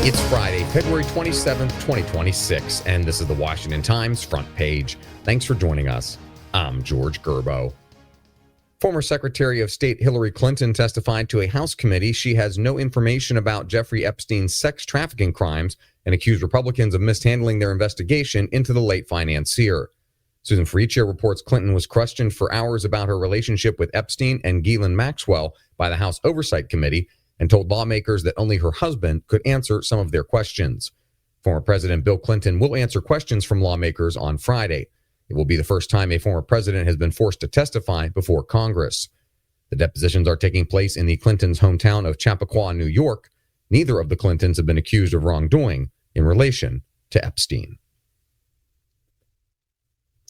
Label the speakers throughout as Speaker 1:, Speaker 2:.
Speaker 1: It's Friday, February 27th, 2026, and this is the Washington Times front page. Thanks for joining us. I'm George Gerbo. Former Secretary of State Hillary Clinton testified to a House committee she has no information about Jeffrey Epstein's sex trafficking crimes and accused Republicans of mishandling their investigation into the late financier. Susan Ferricchio reports Clinton was questioned for hours about her relationship with Epstein and Ghislaine Maxwell by the House Oversight Committee and told lawmakers that only her husband could answer some of their questions. Former President Bill Clinton will answer questions from lawmakers on Friday. It will be the first time a former president has been forced to testify before Congress. The depositions are taking place in the Clintons' hometown of Chappaqua, New York. Neither of the Clintons have been accused of wrongdoing in relation to Epstein.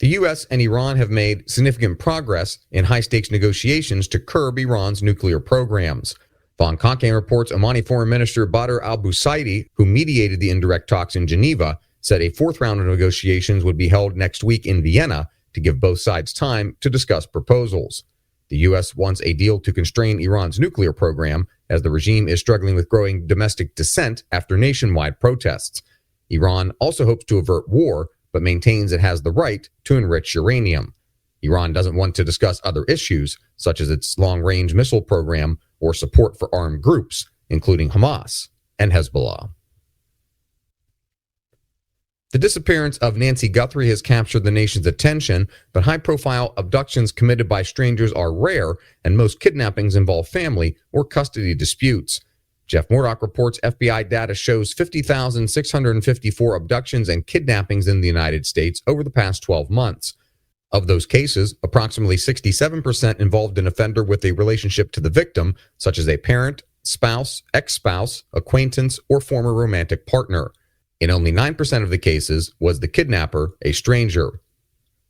Speaker 1: The U.S. and Iran have made significant progress in high-stakes negotiations to curb Iran's nuclear programs. Von Kake reports Omani Foreign Minister Badr al-Busaidi, who mediated the indirect talks in Geneva, said a fourth round of negotiations would be held next week in Vienna to give both sides time to discuss proposals. The U.S. wants a deal to constrain Iran's nuclear program, as the regime is struggling with growing domestic dissent after nationwide protests. Iran also hopes to avert war, but maintains it has the right to enrich uranium. Iran doesn't want to discuss other issues, such as its long-range missile program or support for armed groups, including Hamas and Hezbollah. The disappearance of Nancy Guthrie has captured the nation's attention, but high-profile abductions committed by strangers are rare, and most kidnappings involve family or custody disputes. Jeff Murdoch reports FBI data shows 50,654 abductions and kidnappings in the United States over the past 12 months. Of those cases, approximately 67% involved an offender with a relationship to the victim, such as a parent, spouse, ex-spouse, acquaintance, or former romantic partner. In only 9% of the cases was the kidnapper a stranger.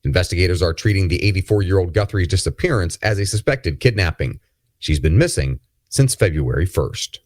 Speaker 1: Investigators are treating the 84-year-old Guthrie's disappearance as a suspected kidnapping. She's been missing since February 1st.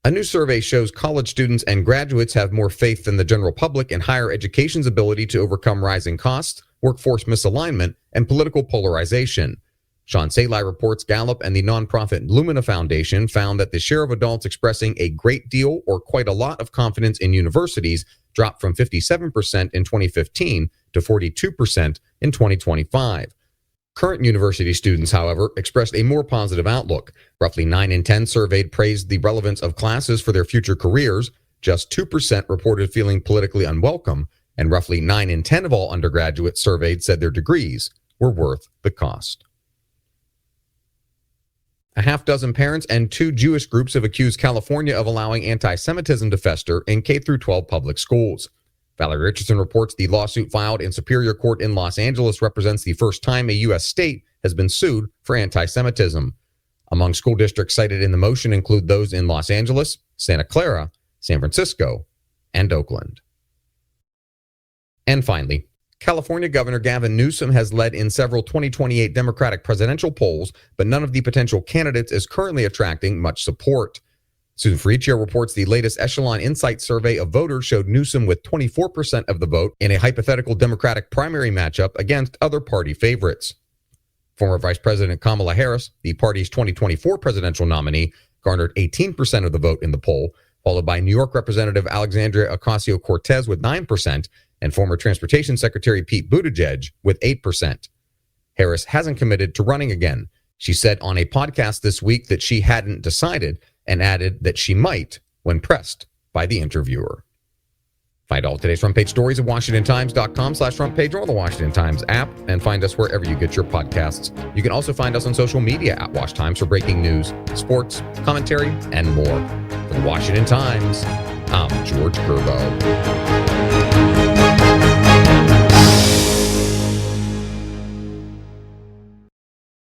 Speaker 1: A new survey shows college students and graduates have more faith than the general public in higher education's ability to overcome rising costs, workforce misalignment, and political polarization. Sean Salai reports Gallup and the nonprofit Lumina Foundation found that the share of adults expressing a great deal or quite a lot of confidence in universities dropped from 57% in 2015 to 42% in 2025. Current university students, however, expressed a more positive outlook. Roughly 9 in 10 surveyed praised the relevance of classes for their future careers. Just 2% reported feeling politically unwelcome, and roughly 9 in 10 of all undergraduates surveyed said their degrees were worth the cost. A half dozen parents and 2 Jewish groups have accused California of allowing anti-Semitism to fester in K-12 public schools. Valerie Richardson reports the lawsuit filed in Superior Court in Los Angeles represents the first time a U.S. state has been sued for anti-Semitism. Among school districts cited in the motion include those in Los Angeles, Santa Clara, San Francisco, and Oakland. And finally, California Governor Gavin Newsom has led in several 2028 Democratic presidential polls, but none of the potential candidates is currently attracting much support. Susan Ferricchio reports the latest Echelon Insight survey of voters showed Newsom with 24% of the vote in a hypothetical Democratic primary matchup against other party favorites. Former Vice President Kamala Harris, the party's 2024 presidential nominee, garnered 18% of the vote in the poll, followed by New York Representative Alexandria Ocasio-Cortez with 9% and former Transportation Secretary Pete Buttigieg with 8%. Harris hasn't committed to running again. She said on a podcast this week that she hadn't decided, and added that she might when pressed by the interviewer. Find all today's front page stories at WashingtonTimes.com/front page or the Washington Times app, and find us wherever you get your podcasts. You can also find us on social media at Wash Times for breaking news, sports, commentary, and more. For the Washington Times, I'm George Gerbo.